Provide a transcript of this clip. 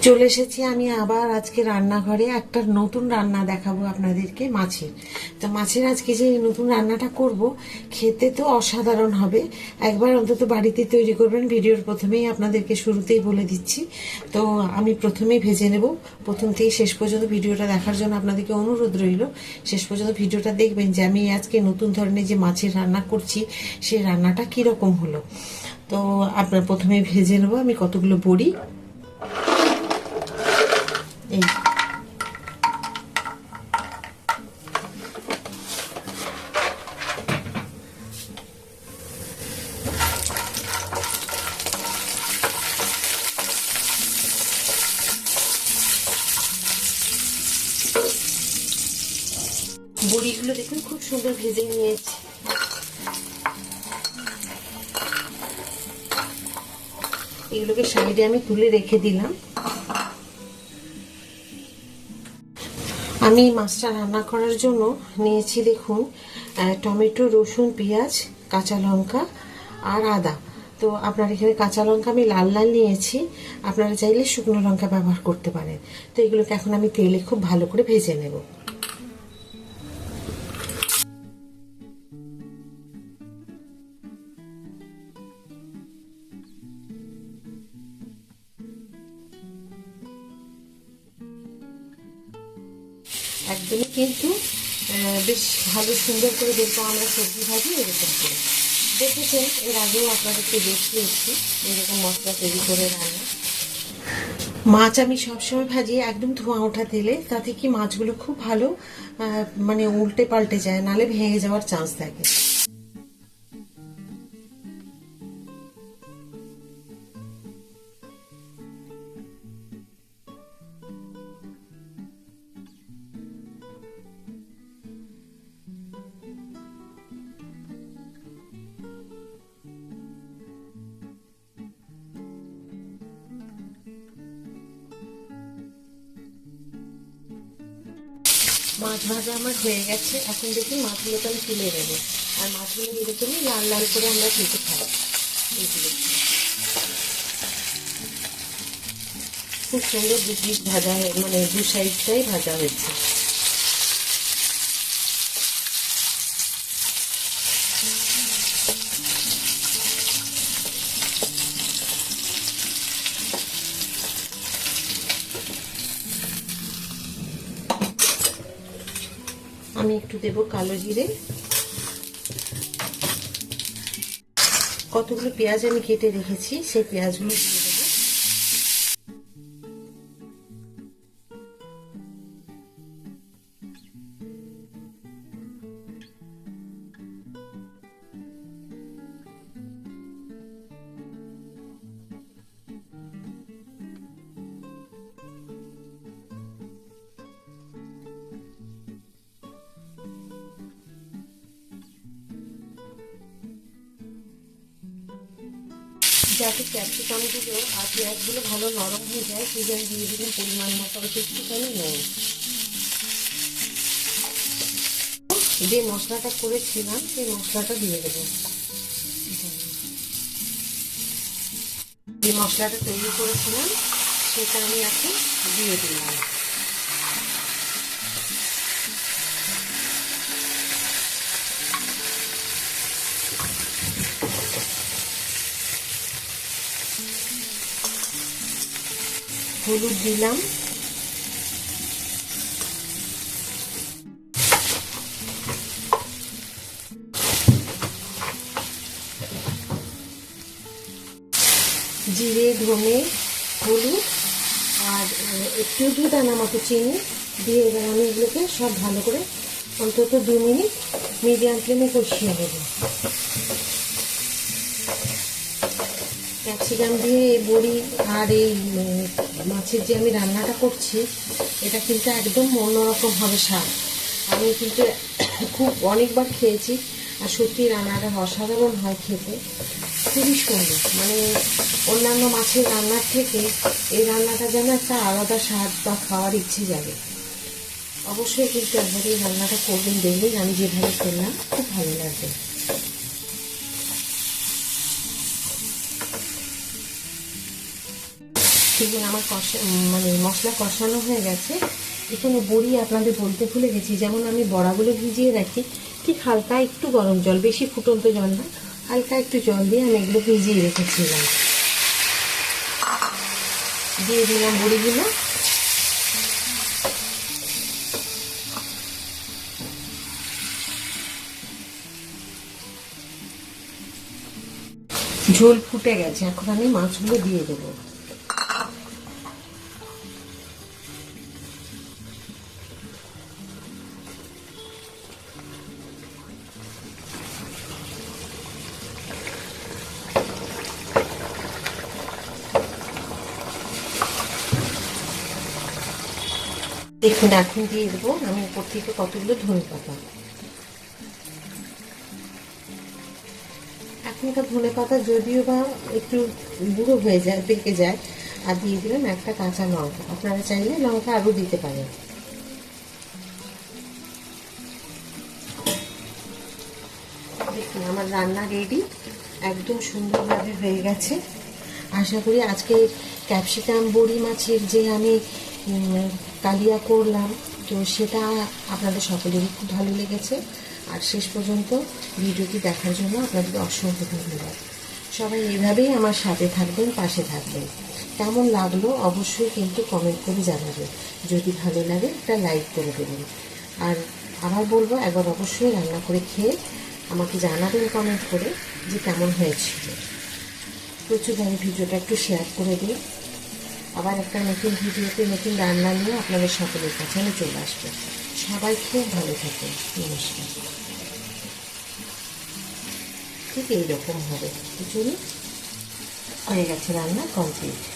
চলে এসেছি আমি আবার আজকে রান্নাঘরে। একটা নতুন রান্না দেখাবো আপনাদেরকে, মাছের। তো মাছের আজকে যে নতুন রান্নাটা করব, খেতে তো অসাধারণ হবে। একবার অন্তত বাড়িতে তৈরি করবেন। ভিডিওর প্রথমেই আপনাদেরকে শুরুতেই বলে দিচ্ছি। তো আমি প্রথমেই ভেজে নেব। প্রথম থেকে শেষ পর্যন্ত ভিডিওটা দেখার জন্য আপনাদেরকে অনুরোধ রইল। শেষ পর্যন্ত ভিডিওটা দেখবেন যে আমি আজকে নতুন ধরনের যে মাছের রান্না করছি, সেই রান্নাটা কীরকম হলো। তো আপনার প্রথমে ভেজে নেব আমি কতগুলো বড়ি। এই বড়িগুলো দেখুন খুব সুন্দর ভেজে নিয়েছি। এগুলোকে সাইডে আমি তুলে রেখে দিলাম। আমি মাছটা রান্না করার জন্য নিয়েছি দেখুন টমেটো, রসুন, পেঁয়াজ, কাঁচা লঙ্কা আর আদা। তো আপনার এখানে কাঁচা লঙ্কা আমি লাল লাল নিয়েছি, আপনারা চাইলে শুকনো লঙ্কা ব্যবহার করতে পারেন। তো এগুলোকে এখন আমি তেলে খুব ভালো করে ভেজে নেব। একদমই কিন্তু বেশ ভালো সুন্দর করে দেখবো আমরা সবজি ভাজি এরকম করে। দেখেছেন এর আগেও আপনাদেরকে দেখিয়েছি এরকম মশলা তৈরি করে রান্না। মাছ আমি সবসময় ভাজি একদম ধোঁয়া ওঠা তেলে, তাতে কি মাছগুলো খুব ভালো মানে উল্টে পাল্টে যায়, নালে ভেঙে যাওয়ার চান্স থাকে। মাছ ভাজা আমার হয়ে গেছে। এখন দেখুন মাছগুলোকে আমি তুলে নেবো। আর মাছগুলো এরকমই লাল লাল করে আমরা ভেজে খাই। এইগুলো খুব সুন্দর দু পিস ভাজা, মানে দু সাইডটাই ভাজা হয়েছে। আমি একটু দেবো কালো জিরে। কতগুলো পেঁয়াজ আমি কেটে রেখেছি, সেই পেঁয়াজগুলো দিয়ে দেবো। যাতে ক্যাপসিকামগুলো আর পেঁয়াজগুলো ভালো নরম হয়ে যায়, সেই জন্য দিয়ে দিলাম পরিমাণ মতো একটুখানি নুন। যে মশলাটা করেছিলাম সেই মশলাটা দিয়ে দেবো। যে মশলাটা তৈরি করেছিলাম সেটা আমি এখন দিয়ে দিলাম। হলুদ দিলাম, জিরে, ধনে, হলুদ আর একটু 2 দানা মতো চিনি দিয়ে এবার আমি এগুলোকে সব ভালো করে অন্তত 2 মিনিট মিডিয়াম ফ্লেমে কষিয়ে নেব। ক্যাপসিকাম দিয়ে এই বড়ি আর এই মাছের যে আমি রান্নাটা করছি, এটা কিন্তু একদম অন্যরকম হবে স্বাদ। আমি কিন্তু খুব অনেকবার খেয়েছি, আর সত্যি রান্নাটা অসাধারণ হয় খেতে, খুবই সুন্দর। মানে অন্যান্য মাছের রান্নার থেকে এই রান্নাটা যেন একটা আলাদা স্বাদ বা খাওয়ার ইচ্ছে যাবে। অবশ্যই কিন্তু একবার এই রান্নাটা করবেন, দেখবেন আমি যেভাবে করলাম খুব ভালো লাগবে। দেখুন আমার মানে মশলা কষানো হয়ে গেছে। এখানে বড়ি আপনাদের বলতে ভুলে গেছি, যেমন আমি বড়াগুলো ভিজিয়ে রাখি ঠিক হালকা একটু গরম জল, বেশি ফুটন্ত জল না, হালকা একটু জল দিয়ে আমি এগুলো ভিজিয়ে রেখেছিলাম। দিয়ে দিলাম বড়িগুলো। ঝোল ফুটে গেছে, এখন আমি মাছগুলো দিয়ে দেবো। দেখুন এখন দিয়ে দেবো আমি উপর থেকে কতগুলো ধনেপাতা। এখনকার ধনেপাতা যদিও বা একটু বুড়ো হয়ে যায়, পেকে যায়। আর দিয়ে দিলাম একটা কাঁচা লঙ্কা, আপনারা চাইলে লঙ্কা আরও দিতে পারেন। দেখুন আমার রান্না রেডি, একদম সুন্দরভাবে হয়ে গেছে। আশা করি আজকে ক্যাপসিকাম বড়ি মাছের যে আমি কালিয়া করলাম, তো সেটা আপনাদের সকলেরই খুব ভালো লেগেছে। আর শেষ পর্যন্ত ভিডিওটি দেখার জন্য আপনাদের অসংখ্য ধন্যবাদ। সবাই এইভাবেই আমার সাথে থাকবেন, পাশে থাকবেন। কেমন লাগলো অবশ্যই কিন্তু কমেন্ট করে জানাবেন। যদি ভালো লাগে একটা লাইক করে দেবেন। আর আবার বলবো, একবার অবশ্যই রান্না করে খেয়ে আমাকে জানাবেন কমেন্ট করে যে কেমন হয়েছিল। প্রচুরভাবে ভিডিওটা একটু শেয়ার করে দিন। আবার একটা নতুন ভিডিওতে নতুন রান্না নিয়ে আপনাদের সকলের কাছে আমি চলে আসবো। সবাই খুব ভালো থাকেন। নমস্কার। ঠিক এইরকম হবে। চলুন, হয়ে গেছে রান্না কমপ্লিট।